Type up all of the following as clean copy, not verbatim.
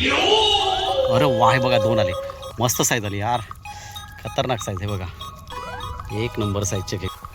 अरे वाह बघा, 2 आले. मस्त साईज आली यार, खतरनाक साईज आहे बघा, एक नंबर साईजचे खेकडे.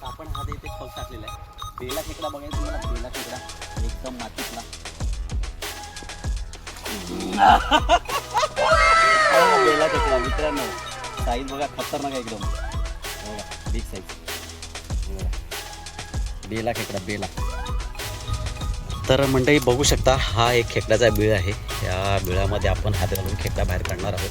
आपण हा इथे पग टाकलेला आहे. बेला खेकडा बघायचा तुम्हाला, बेला खेकडा एकदम मातीतला. बेला खेकडा मित्रांनो, साईज बघा खतरनाक आहे एकदम बघा, बिग साईज. बेला खेकडा, बेला. तर मंडळी बघू शकता, हा एक खेकड्याचा बिळ आहे. या बिळामध्ये आपण हात घालून खेकडा बाहेर काढणार आहोत.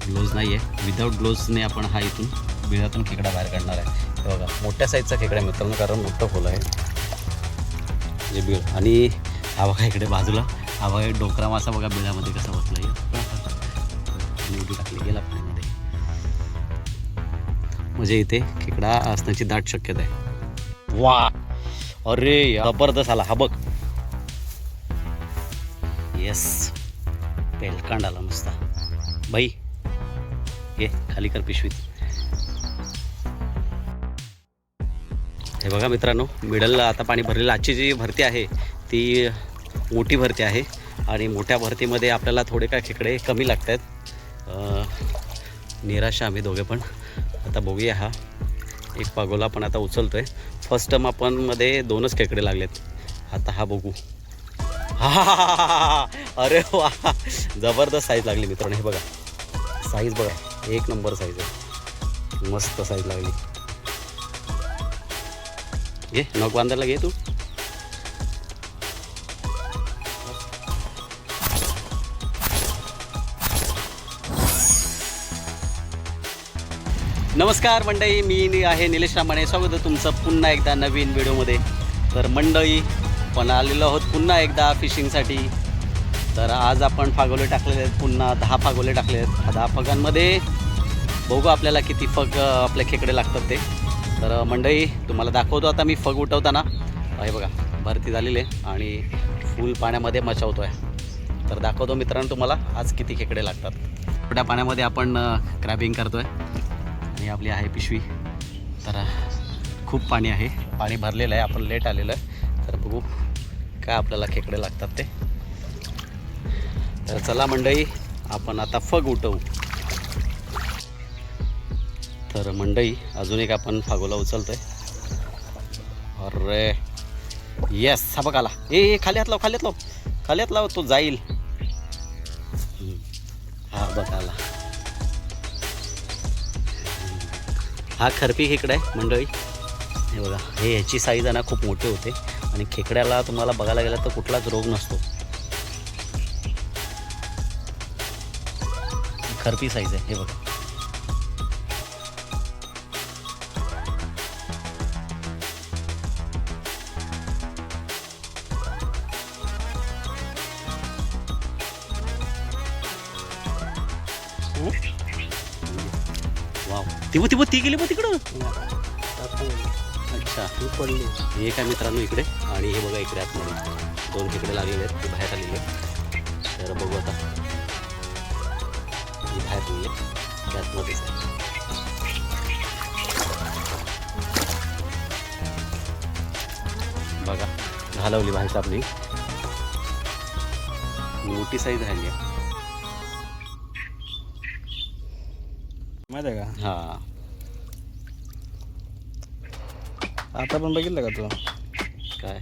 ग्लोव्ज नाही आहे, विदाऊट ग्लोव्जने आपण हा इथून बिळातून खेकडा बाहेर काढणार आहे. हे बघा, मोठ्या साईजचा खेकडा मित्रांनो, कारण मोठं खोल आहे जे बिळ. आणि हा बघा इकडे बाजूला, हा बघा डोकरा मासा बघा बिळामध्ये कसा बसला आहे. उडी टाकली गेला पाण्यामध्ये, म्हणजे इथे खेकडा असण्याची दाट शक्यता आहे. वा, अरे जबरदस्त आला हा बघ. येस, पेलकांड आला नुसता. बाई ये खाली कर पिशवीत. हे बघा मित्रांनो, मिडल आता पाणी भरलेलं. आजची जी भरती आहे ती मोठी भरती आहे आणि मोठ्या भरतीमध्ये आपल्याला थोडे काय खेकडे कमी लागत आहेत. निराशा आम्ही दोघे पण. आता बघूया, हा एक पागोला पण आता उचलतोय. फर्स्ट टाइम आपण मध्ये 2च खेकडे लागलेत. आता हा बघू. हा, अरे वा, जबरदस्त साईज लागली मित्रांनो. हे बघा साईज बघा, एक नंबर साईज आहे, मस्त साईज लागली. घे नख बांधायला, घे तू. नमस्कार मंडळी, मी आहे निलेश रामाणे. स्वागत आहे तुमचं पुन्हा एकदा नवीन व्हिडिओमध्ये. तर मंडळी पण आलेलो आहोत पुन्हा एकदा फिशिंगसाठी. तर आज आपण फागोले टाकलेले आहेत, पुन्हा 10 फागोले टाकले आहेत. 10 फगांमध्ये बघू आपल्याला किती फग आपले खेकडे लागतात ते. तर मंडळी तुम्हाला दाखवतो आता मी फग उठवताना. हे बघा भरती झालेली आहे आणि फुल पाण्यामध्ये मचावतो आहे. तर दाखवतो मित्रांनो तुम्हाला आज किती खेकडे लागतात. छोट्या पाण्यामध्ये आपण क्रॅबिंग करतो आहे आणि आपली आहे पिशवी. तर खूप पाणी आहे, पाणी भरलेलं आहे, आपण लेट आलेलं आहे. तर बघू काय आपल्याला खेकडे लागतात ते. तर चला मंडळी, आपण आता फग उठवू. तर मंडळी अजून एक आपण फागोला उचलतोय. अरे येस, हा बघ आला. ए खाली हात लाव, खाली हात लाव, खाली हात लाव, तो जाईल. हा बघ आला. हा खरपी खेकडा आहे मंडळी. हे बघा, हे ह्याची साईज आहे ना खूप मोठी होते आणि खेकड्याला तुम्हाला बघायला गेलं तर कुठलाच रोग नसतो. खरपी साईज आहे, हे बघा. वाव, ती गेली मग तिकडं. अच्छा, पडली. हे काय मित्रांनो इकडे, आणि हे बघा इकडे आतमध्ये 2 खेकडे लागलेले आहेत, ते बाहेर आलेले आहेत. तर बघू आता, हे बाहेर आलेले ते आतमध्येच आहे. बघा घालवली भाई आपली, मोठी साईज राहिली आहे माहिती आहे का. हा, आता पण बघितलं का तू काय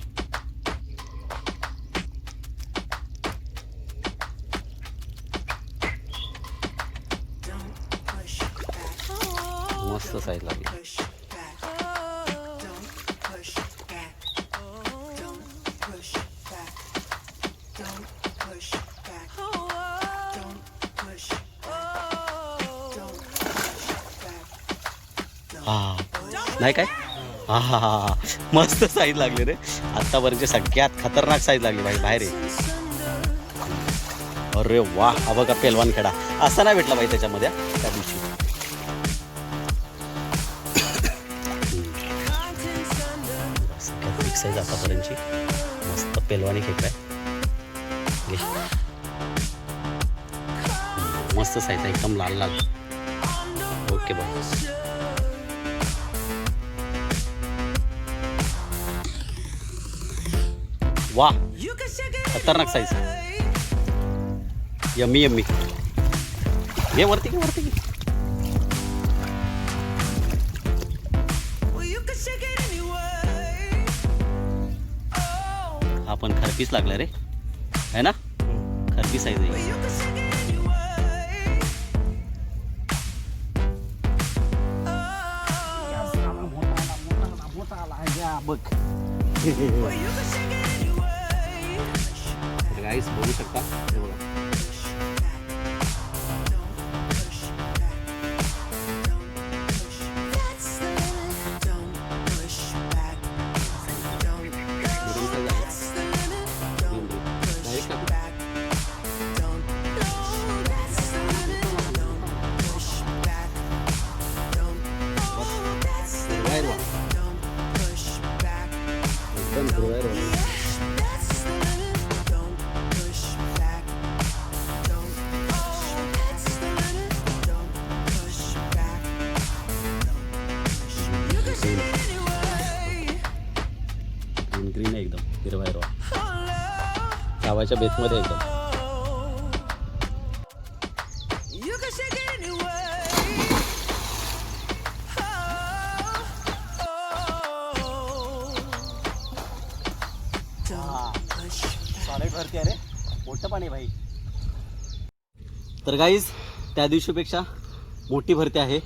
मस्त साईज लागली. हा नाही काय, हा हा हा, मस्त साईज लागली रे. आतापर्यंत सगळ्यात खतरनाक साईज लागली भाई, बाहेर आहे. अरे वा, हा बघा पेलवान खेळा असा नाही भेटला भाई त्याच्यामध्ये त्या दिवशी. सगळ्यात बिग साईज आतापर्यंतची, मस्त पेलवानी खेकडा आहे. मस्त साईज आहे, एकदम लाल लाल. ओके बघ, वा खतरनाक साईज. Yummy yummy. हे वरती घे वरती घे. हा पण खरपीच लागला रे है ना. खरपी साईज आहे. बघ गाईस बघू शकता हे बघा. एकदम हिरवायर ग्रीन आहे एकदम हिरवायर गावाच्या बेतमध्ये एकदम. सॉलिड भरती आहे रे. मोठं पाणी भाई. तर गाईज त्या दिवशीपेक्षा मोठी भरती आहे.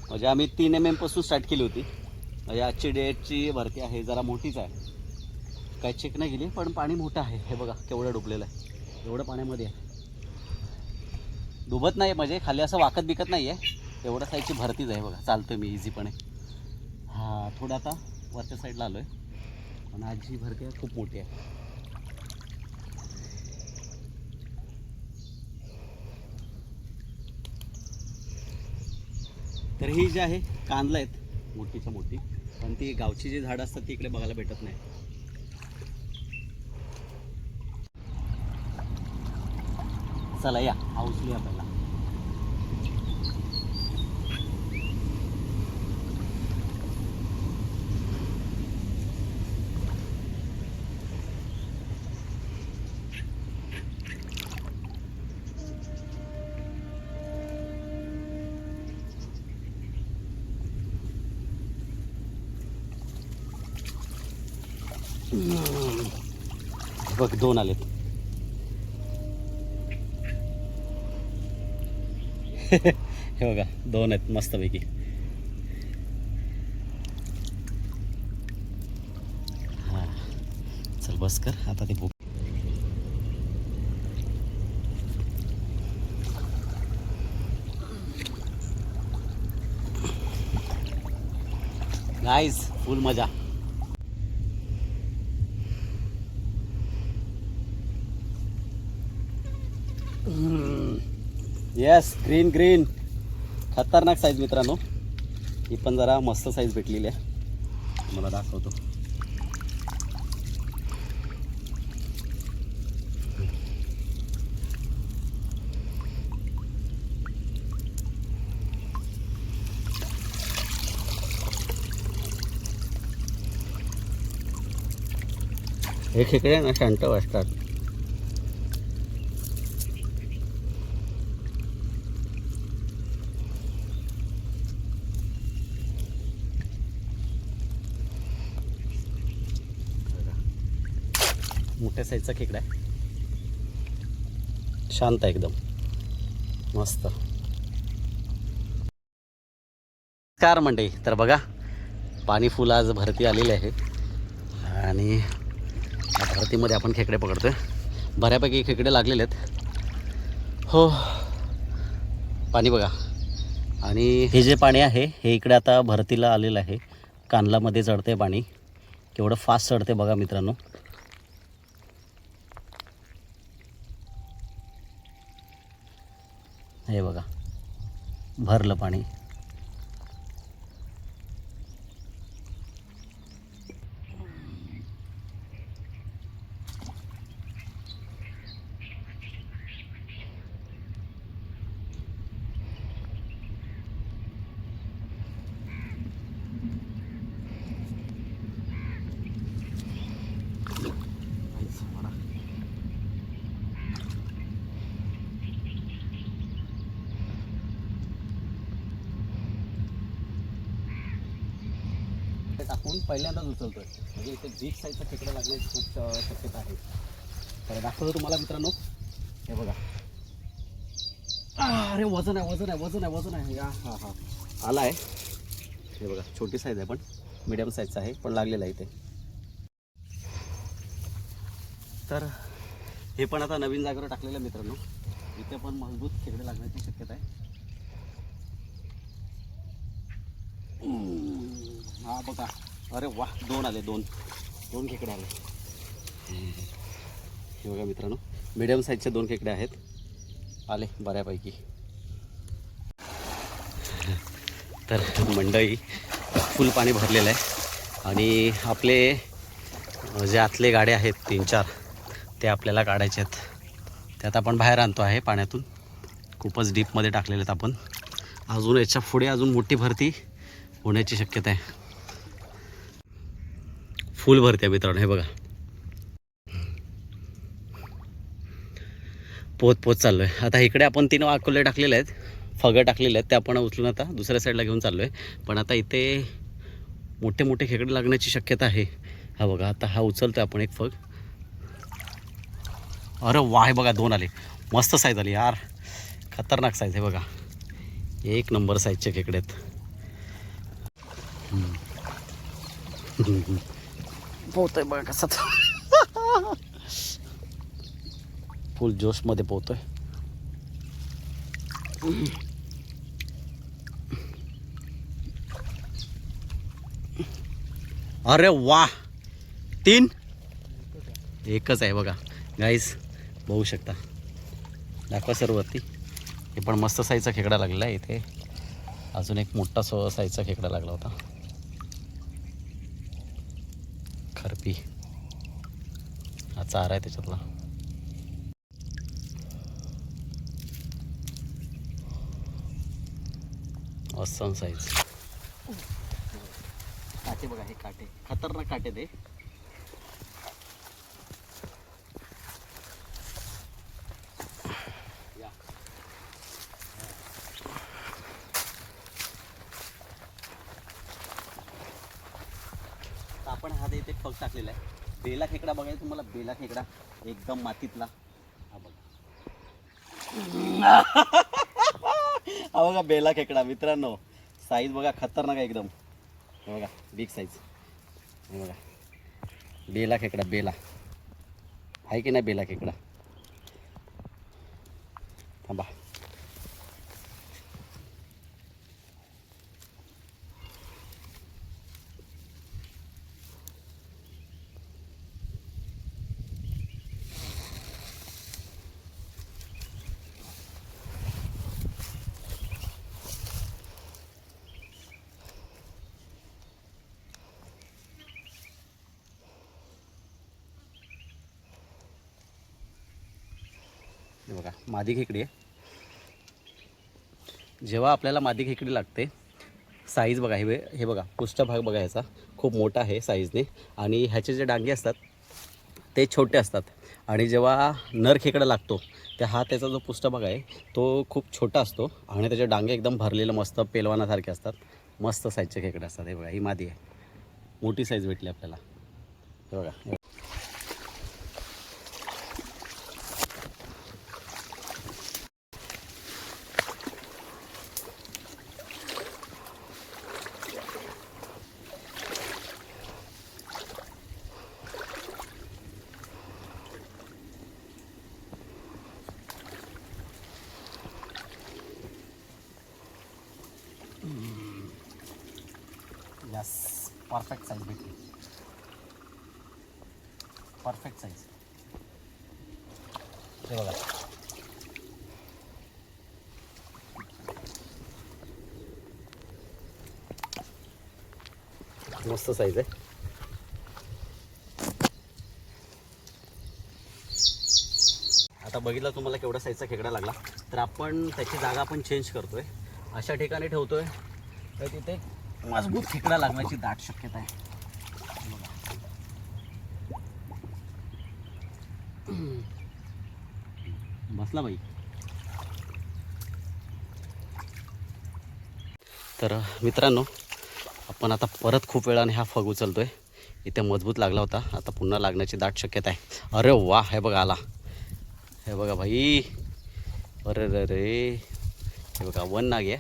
म्हणजे आम्ही 3 mm पासून स्टार्ट केली होती. म्हणजे आजची डेटची भरती आहे जरा मोठीच आहे. काय चेक नाही गेली पण पाणी मोठं आहे. हे बघा केवढं डुबलेलं आहे. एवढं पाण्यामध्ये आहे. डुबत नाही म्हणजे खाली असं वाकत बिकत नाही आहे. एवढं साईजची भरतीच आहे बघा. चालतोय मी इझीपणे. हां थोडं आता वरच्या साईडला आलो आहे पण आजची भरती आहे खूप मोठी आहे. तर ही जी आहे कांदलं आहेत मोठीच्या मोठी पण ती गावची जी झाडं असतात ती इकडे बघायला भेटत नाही. चला या उचलूया पहिला. बघ 2 आलेत. हे बघा 2 आहेत मस्तपैकी. हां चल बस कर आता ते भूक. गाईज फुल मजा. येस ग्रीन ग्रीन खतरनाक साईज मित्रांनो. ही पण जरा मस्त साईज भेटलेली आहे. मला दाखवतो. हे खेकडे ना शांत वाजतात. मोठ्या साईजचा खेकडा आहे. शांत आहे एकदम मस्त. कार मंडई तर बघा पाणी फुल आज भरती आलेली आहे आणि या भरतीमध्ये आपण खेकडे पकडतोय. बऱ्यापैकी खेकडे लागलेले आहेत. हो पाणी बघा. आणि हे जे पाणी आहे हे इकडे आता भरतीला आलेलं आहे. कानलामध्ये चढते पाणी. केवढं फास्ट चढते बघा मित्रांनो. हे बघा भरलं पाणी. ते टाकून पहिल्यांदाच उचलतोय, म्हणजे इथे बिग साईजचा खेकडा लागण्याची खूप शक्यता आहे. तर दाखवतो तुम्हाला मित्रांनो, हे बघा. अरे वजन आहे, वजन आहे, वजन आहे, वजन आहे. हां हां आला आहे. हे बघा, छोटी साईज आहे पण मीडियम साईजचा आहे, पण लागलेला आहे इथे. तर हे पण आता नवीन जागेवर टाकलेलं आहे मित्रांनो. इथे पण मजबूत खेकडे लागण्याची शक्यता आहे. हा बघा, अरे वा, दोन आले, दोन खेकडे आले. हे बघा मित्रांनो, मीडियम साईजचे 2 खेकडे आहेत, आले बऱ्यापैकी. तर मंडई फुल पाणी भरलेलं आहे आणि आपले जे आतले गाडे आहेत 3-4 ते आपल्याला काढायचे आहेत. त्यात आपण बाहेर आणतो आहे पाण्यातून, खूपच डीपमध्ये टाकलेले आहेत आपण. अजून याच्या पुढे अजून मोठी भरती होण्याची शक्यता आहे. फुल भरती आहे मित्रांनो, हे बघा. पोत चाललो आहे. आता इकडे आपण 3 वाकोले टाकलेले आहेत, फगं टाकलेले आहेत, ते आपण उचलून आता दुसऱ्या साईडला घेऊन चाललो आहे. पण आता इथे मोठे मोठे खेकडे लागण्याची शक्यता आहे. हा बघा, आता हा उचलतो आपण एक फग. अरे वा, हे बघा 2 आले, मस्त साईज आली यार, खतरनाक साईज. हे बघा, 1 नंबर साईजचे खेकडे आहेत. पोहतोय बघा कसा, फुल जोशमध्ये पोहतोय. अरे वा, 3 एकच आहे बघा गाईस, बघू शकता. दाखवा सर वरती. हे पण मस्त साईजचा खेकडा लागलेला आहे. इथे अजून एक मोठा साईजचा खेकडा लागला होता, खरपी. हा चारा आहे त्याच्यातला. असं साईज. काटे बघा, हे काटे खतरनाक काटे ते. आपण हा इथे फग टाकलेला आहे. बेला खेकडा बघायचा तुम्हाला, बेला खेकडा एकदम मातीतला. हा बघा, हा बघा बेला खेकडा मित्रांनो, साईज बघा खतरनाक आहे एकदम. हे बघा बिग साईज. हे बघा बेला खेकडा, बेला आहे की नाही बेला खेकडा. थांबा, हे बघा मादी खेकडी आहे. जेव्हा आपल्याला मादी खेकडी लागते, साईज बघा, हे बघा पृष्ठभाग बघा, ह्याचा खूप मोठा आहे साईजने, आणि ह्याचे जे डांगे असतात ते छोटे असतात. आणि जेव्हा नर खेकडा लागतो त्या हा त्याचा जो पृष्ठभाग आहे तो खूप छोटा असतो आणि त्याचे डांगे एकदम भरलेले मस्त पेलवानासारखे असतात. मस्त साईजचे खेकडे असतात. हे बघा, ही मादी आहे, मोठी साईज भेटली आपल्याला. हे बघा, यस, परफेक्ट साईज भेटली, परफेक्ट साईज. हे बघा, मस्त साईज आहे. आता बघितलं तुम्हाला केवढा साईजचा खेकडा लागला. तर आपण त्याची जागा आपण चेंज करतोय, अशा ठिकाणी ठेवतोय तर तिथे मजबूत खेकडा लागण्याची दाट शक्यता आहे. बसला बाई. तर मित्रांनो, पण आता परत खूप वेळाने हा फग उचलतोय. इथे मजबूत लागला होता, आता पुन्हा लागण्याची दाट शक्यता आहे. अरे वा, हे बघा आला. हे बघा भाई, अरे रे रे, हे बघा वन नाग आहे,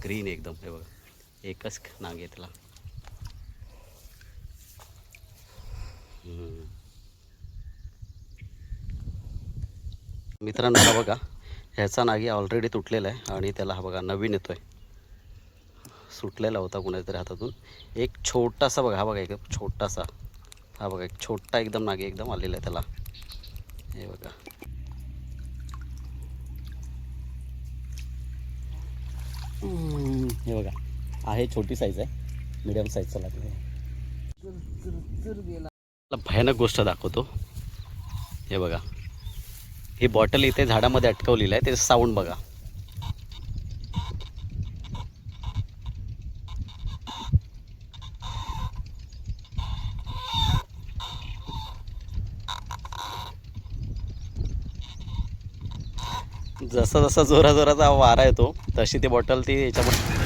ग्रीन एकदम. हे बघा एकच नाग आहे त्याला. मित्रांनो हा बघा, ह्याचा नागी ऑलरेडी तुटलेला आहे आणि त्याला हा बघा नवीन येतोय. सुटलेला होता कुणातरी हातातून. एक छोटासा बघा, हा बघा एक छोटासा, हा बघा एक छोटा एकदम नागी एकदम आलेला आहे त्याला. हे बघा, हे बघा आहे, छोटी साईज आहे, मीडियम साईजचा लागला. भयानक गोष्ट दाखवतो. हे बघा, ही बॉटल इथे झाडामध्ये अटकवलेली आहे, त्याचं साऊंड बघा. जसा जसा जोराचा वारा येतो तशी ती बॉटल ती याच्यामध्ये